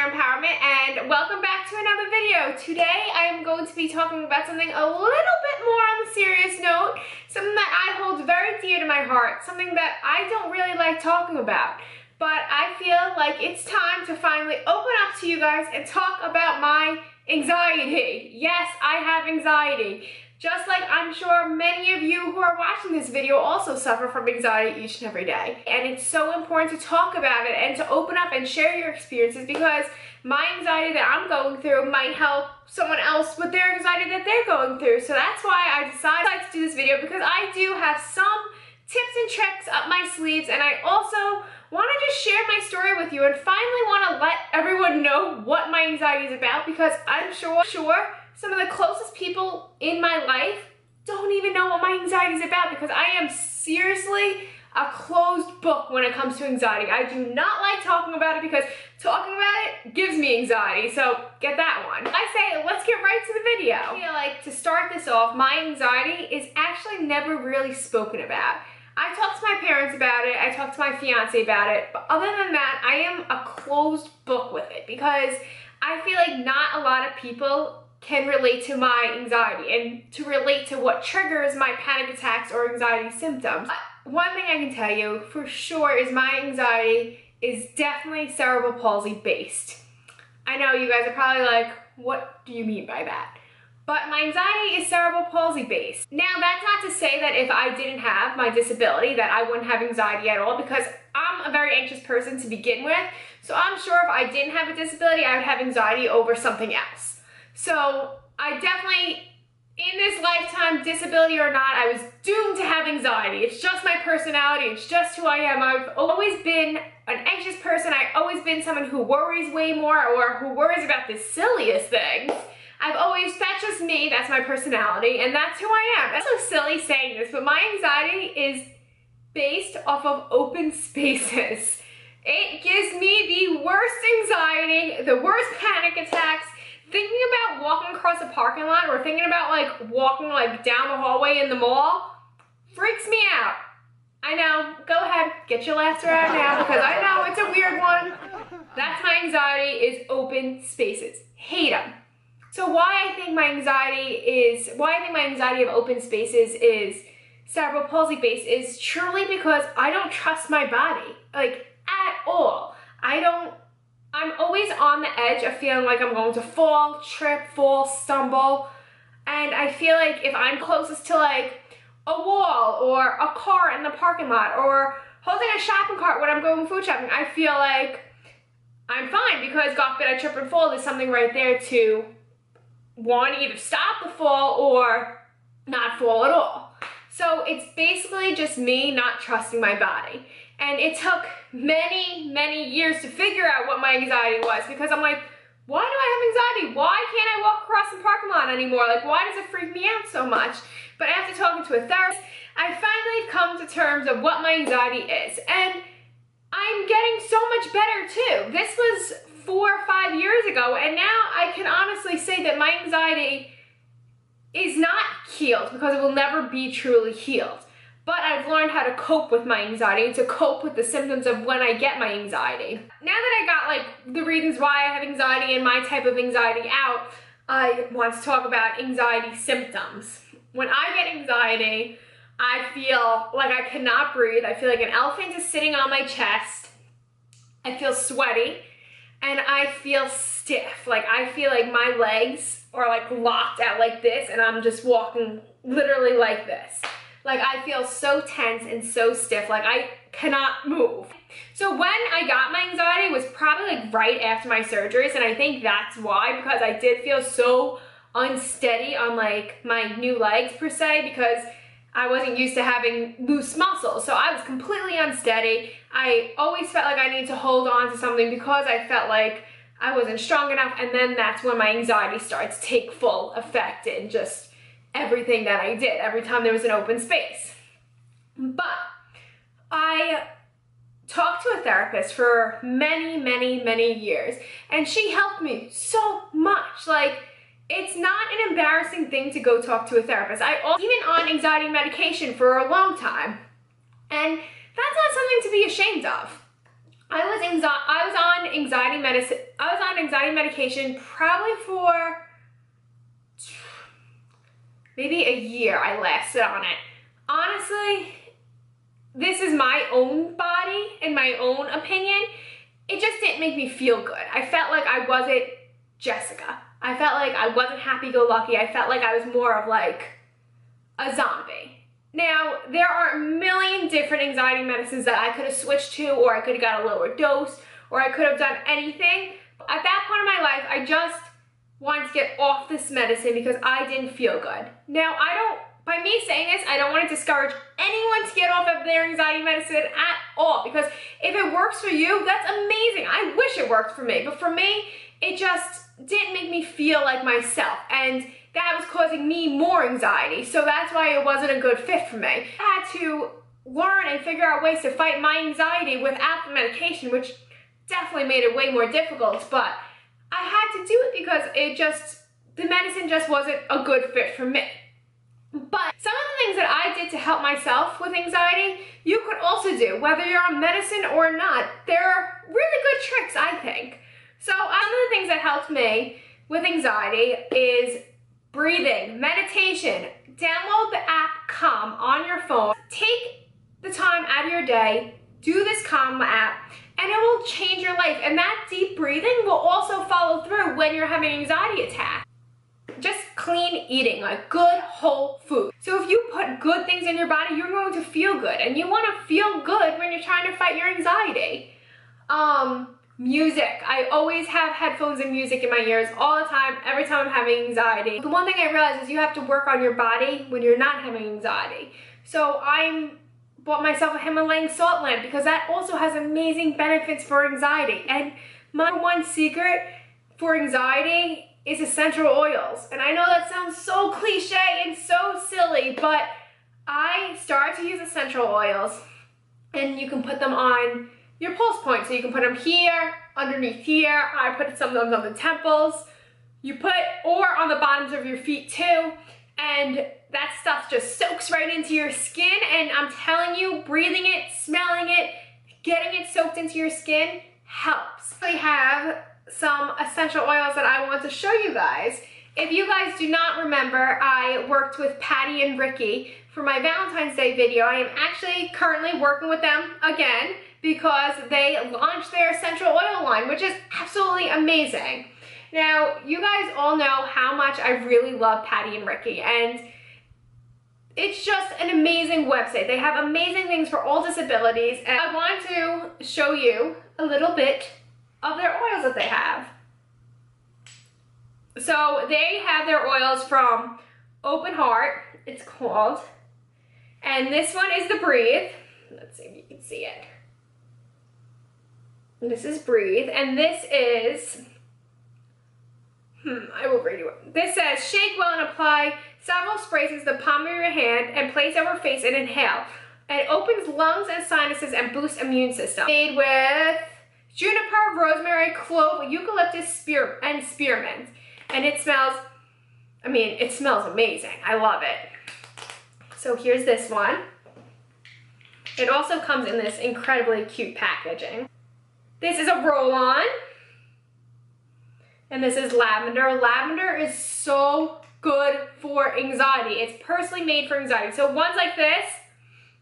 empowerment, and welcome back to another video. Today I am going to be talking about something a little bit more on the serious note, something that I hold very dear to my heart, something that I don't really like talking about. But I feel like it's time to finally open up to you guys and talk about my anxiety. Yes, I have anxiety. Just like I'm sure many of you who are watching this video also suffer from anxiety each and every day. And it's so important to talk about it and to open up and share your experiences, because my anxiety that I'm going through might help someone else with their anxiety that they're going through. So that's why I decided to do this video, because I do have some tips and tricks up my sleeves, and I also want to just share my story with you and finally want to let everyone know what my anxiety is about, because I'm sure some of the closest people in my life don't even know what my anxiety is about, because I am seriously a closed book when it comes to anxiety. I do not like talking about it because talking about it gives me anxiety, so get that one. I say let's get right to the video. I feel like to start this off, my anxiety is actually never really spoken about. I talk to my parents about it, I talk to my fiance about it, but other than that, I am a closed book with it, because I feel like not a lot of people can relate to my anxiety and to relate to what triggers my panic attacks or anxiety symptoms. One thing I can tell you for sure is my anxiety is definitely cerebral palsy based. I know you guys are probably like, what do you mean by that? But my anxiety is cerebral palsy based. Now, that's not to say that if I didn't have my disability that I wouldn't have anxiety at all, because I'm a very anxious person to begin with. So I'm sure if I didn't have a disability, I would have anxiety over something else. So I definitely, in this lifetime, disability or not, I was doomed to have anxiety. It's just my personality, it's just who I am. I've always been an anxious person. I've always been someone who worries way more, or who worries about the silliest things. That's just me, that's my personality, and that's who I am. That's so silly saying this, but my anxiety is based off of open spaces. It gives me the worst anxiety, the worst panic attacks. Thinking about walking across a parking lot, or thinking about like walking like down the hallway in the mall, freaks me out. I know, go ahead, get your laughter out now, because I know it's a weird one. That's my anxiety, is open spaces. Hate them. So why I think my anxiety of open spaces is cerebral palsy based is truly because I don't trust my body, like at all. I'm always on the edge of feeling like I'm going to fall, trip, stumble, and I feel like if I'm closest to like a wall or a car in the parking lot or holding a shopping cart when I'm going food shopping, I feel like I'm fine, because God forbid I trip and fall, there's something right there to either stop the fall or not fall at all. So it's basically just me not trusting my body. And it took many years to figure out what my anxiety was, because I'm like, why do I have anxiety? Why can't I walk across the parking lot anymore? Like, why does it freak me out so much? But after talking to a therapist, I finally come to terms of what my anxiety is. And I'm getting so much better too. This was 4 or 5 years ago, and now I can honestly say that my anxiety is not healed, because it will never be truly healed. But I've learned how to cope with my anxiety, to cope with the symptoms of when I get my anxiety. Now that I got like the reasons why I have anxiety and my type of anxiety out, I want to talk about anxiety symptoms. When I get anxiety, I feel like I cannot breathe. I feel like an elephant is sitting on my chest. I feel sweaty, and I feel stiff. Like I feel like my legs are like locked out like this, and I'm just walking literally like this. Like I feel so tense and so stiff, like I cannot move. So when I got my anxiety was probably like right after my surgeries, and I think that's why, because I did feel so unsteady on like my new legs per se, because I wasn't used to having loose muscles. So I was completely unsteady. I always felt like I needed to hold on to something because I felt like I wasn't strong enough, and then that's when my anxiety starts to take full effect in just everything that I did, every time there was an open space. But I talked to a therapist for many years, and she helped me so much. Like, it's not an embarrassing thing to go talk to a therapist. I also been on anxiety medication for a long time, and that's not something to be ashamed of. I was on anxiety medicine. I was on anxiety medication probably for maybe a year. I lasted on it. Honestly, this is my own body and my own opinion. It just didn't make me feel good. I felt like I wasn't Jessica. I felt like I wasn't happy-go-lucky. I felt like I was more of like a zombie. Now, there are a million different anxiety medicines that I could have switched to, or I could have got a lower dose, or I could have done anything. At that point in my life, I just wanted to get off this medicine because I didn't feel good. Now, by me saying this, I don't want to discourage anyone to get off of their anxiety medicine at all, because if it works for you, that's amazing. I wish it worked for me, but for me, it just didn't make me feel like myself, and that was causing me more anxiety, so that's why it wasn't a good fit for me. I had to learn and figure out ways to fight my anxiety without the medication, which definitely made it way more difficult, but I had to do it because the medicine just wasn't a good fit for me. But some of the things that I did to help myself with anxiety, you could also do, whether you're on medicine or not. They're really good tricks, I think. So some of the things that helped me with anxiety is breathing, meditation. Download the app Calm on your phone. Take the time out of your day, do this Calm app, and it will change your life. And that deep breathing will also follow through when you're having an anxiety attack. Just clean eating, like good whole food. So if you put good things in your body, you're going to feel good, and you want to feel good when you're trying to fight your anxiety. Music. I always have headphones and music in my ears all the time, every time I'm having anxiety. The one thing I realized is you have to work on your body when you're not having anxiety. So I bought myself a Himalayan salt lamp because that also has amazing benefits for anxiety. And my one secret for anxiety is essential oils. And I know that sounds so cliche and so silly, but I started to use essential oils, and you can put them on your pulse points. So you can put them here, underneath here. I put some of them on the temples. Or on the bottoms of your feet too. And that stuff just soaks right into your skin. And I'm telling you, breathing it, smelling it, getting it soaked into your skin helps. I have some essential oils that I want to show you guys. If you guys do not remember, I worked with Patti and Ricky for my Valentine's Day video. I am actually currently working with them again because they launched their essential oil line, which is absolutely amazing. Now, you guys all know how much I really love Patti and Ricky, and it's just an amazing website. They have amazing things for all disabilities, and I want to show you a little bit of their oils that they have. So they have their oils from Open Heart, it's called, and this one is the Breathe. Let's see if you can see it. This is Breathe, and this is, I will read you it. This says, shake well and apply several sprays into the palm of your hand and place over face and inhale. It opens lungs and sinuses and boosts immune system. Made with juniper, rosemary, clove, eucalyptus, and spearmint. And it smells, it smells amazing. I love it. So here's this one. It also comes in this incredibly cute packaging. This is a roll-on, and this is lavender. Lavender is so good for anxiety. It's personally made for anxiety. So ones like this,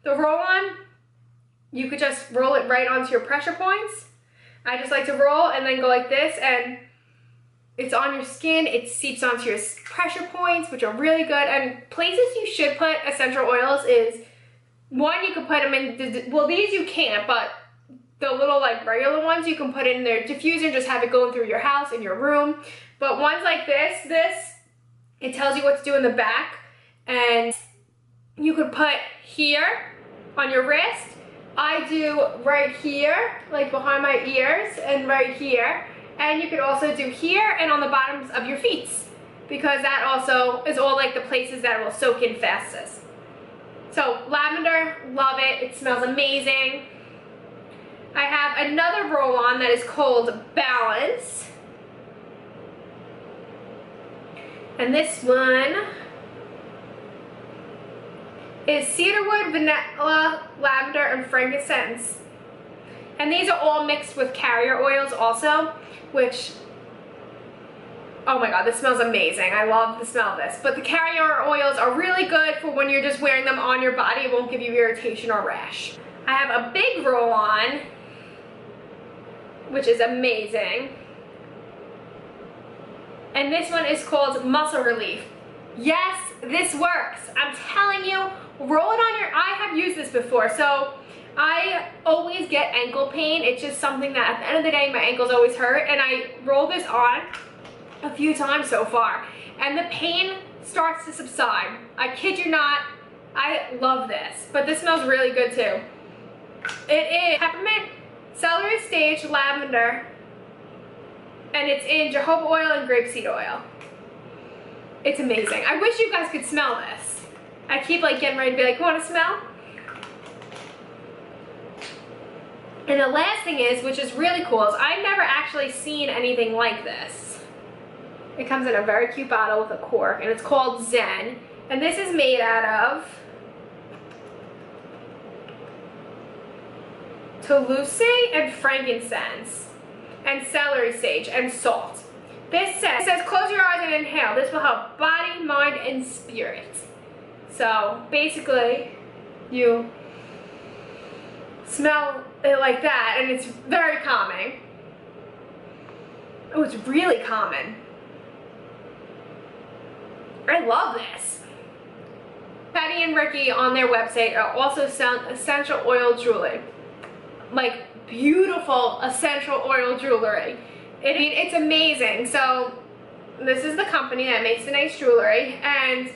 the roll-on, you could just roll it right onto your pressure points. I just like to roll and then go like this, and it's on your skin. It seeps onto your pressure points, which are really good. And places you should put essential oils is, one, you could put them in, well, these you can't, but the little like regular ones you can put in their diffuser and just have it going through your house, in your room. But ones like this, it tells you what to do in the back, and you could put here on your wrist. I do right here, like behind my ears, and right here. And you could also do here and on the bottoms of your feet, because that also is all like the places that will soak in fastest. So lavender, love it. It smells amazing. I have another roll-on that is called Balance. And this one is cedarwood, vanilla, lavender, and frankincense. And these are all mixed with carrier oils also, which, oh my god, this smells amazing. I love the smell of this. But the carrier oils are really good for when you're just wearing them on your body. It won't give you irritation or rash. I have a big roll-on, which is amazing. And this one is called Muscle Relief. Yes, this works. I'm telling you, roll it on your, I have used this before, so I always get ankle pain. It's just something that at the end of the day, my ankles always hurt, and I roll this on a few times so far, and the pain starts to subside. I kid you not, I love this, but this smells really good too. It is peppermint, celery sage, lavender, and it's in jojoba oil and grapeseed oil. It's amazing. I wish you guys could smell this. I keep like getting ready to be like, want to smell? And the last thing is, which is really cool, is I've never actually seen anything like this. It comes in a very cute bottle with a cork, and it's called Zen. And this is made out of Toulouse and frankincense and celery sage and salt. This says close your eyes and inhale. This will help body, mind, and spirit. So basically, you smell it like that, and it's very calming. Oh, it's really calming. I love this. Patti and Ricky on their website are also selling essential oil jewelry. Like beautiful essential oil jewelry. I mean, it's amazing. So this is the company that makes the nice jewelry, and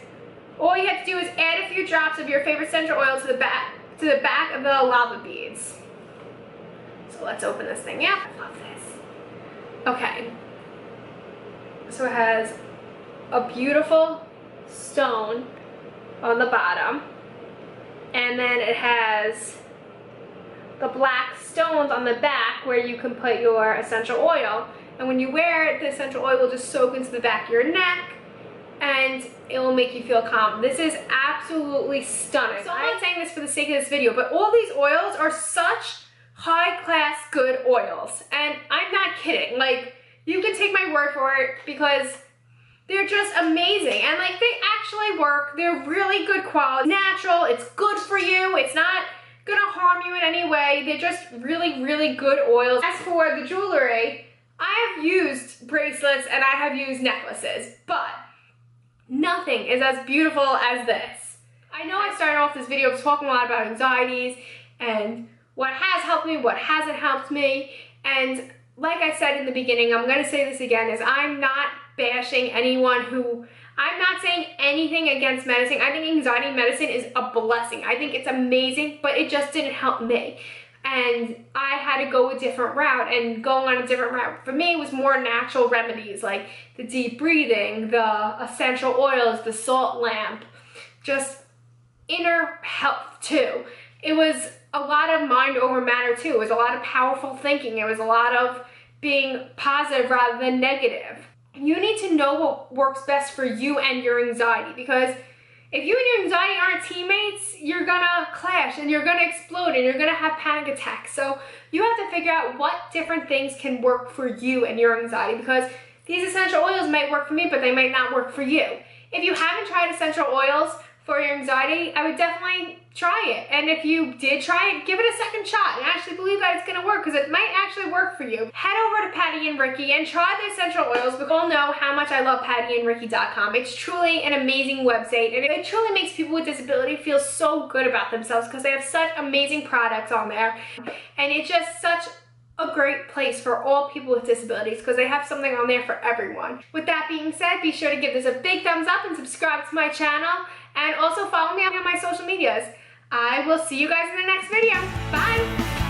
all you have to do is add a few drops of your favorite essential oil to the back of the lava beads. So let's open this thing. Yeah, I love this. Okay. So it has a beautiful stone on the bottom, and then it has the black stones on the back where you can put your essential oil, and when you wear it, the essential oil will just soak into the back of your neck and it will make you feel calm. This is absolutely stunning. So I'm not saying this for the sake of this video, but all these oils are such high-class good oils, and I'm not kidding. Like, you can take my word for it because they're just amazing, and like they actually work. They're really good quality, natural, it's good for you, it's not gonna harm you in any way. They're just really, really good oils. As for the jewelry, I have used bracelets and I have used necklaces, but nothing is as beautiful as this. I know I started off this video talking a lot about anxieties and what has helped me, what hasn't helped me, and like I said in the beginning, I'm gonna say this again, is I'm not bashing anyone who, I'm not saying anything against medicine. I think anxiety medicine is a blessing. I think it's amazing, but it just didn't help me. And I had to go a different route, and going on a different route for me was more natural remedies like the deep breathing, the essential oils, the salt lamp, just inner health too. It was a lot of mind over matter too. It was a lot of powerful thinking. It was a lot of being positive rather than negative. You need to know what works best for you and your anxiety, because if you and your anxiety aren't teammates, you're gonna clash and you're gonna explode and you're gonna have panic attacks. So you have to figure out what different things can work for you and your anxiety, because these essential oils might work for me, but they might not work for you. If you haven't tried essential oils for your anxiety, I would definitely try it. And if you did try it, give it a second shot and actually believe that it's gonna work, because it might actually work for you. Head over to Patti and Ricky and try the essential oils. We all know how much I love pattyandricky.com. It's truly an amazing website, and it truly makes people with disability feel so good about themselves because they have such amazing products on there. And it's just such a great place for all people with disabilities because they have something on there for everyone. With that being said, be sure to give this a big thumbs up and subscribe to my channel, and also follow me on my social medias. I will see you guys in the next video. Bye!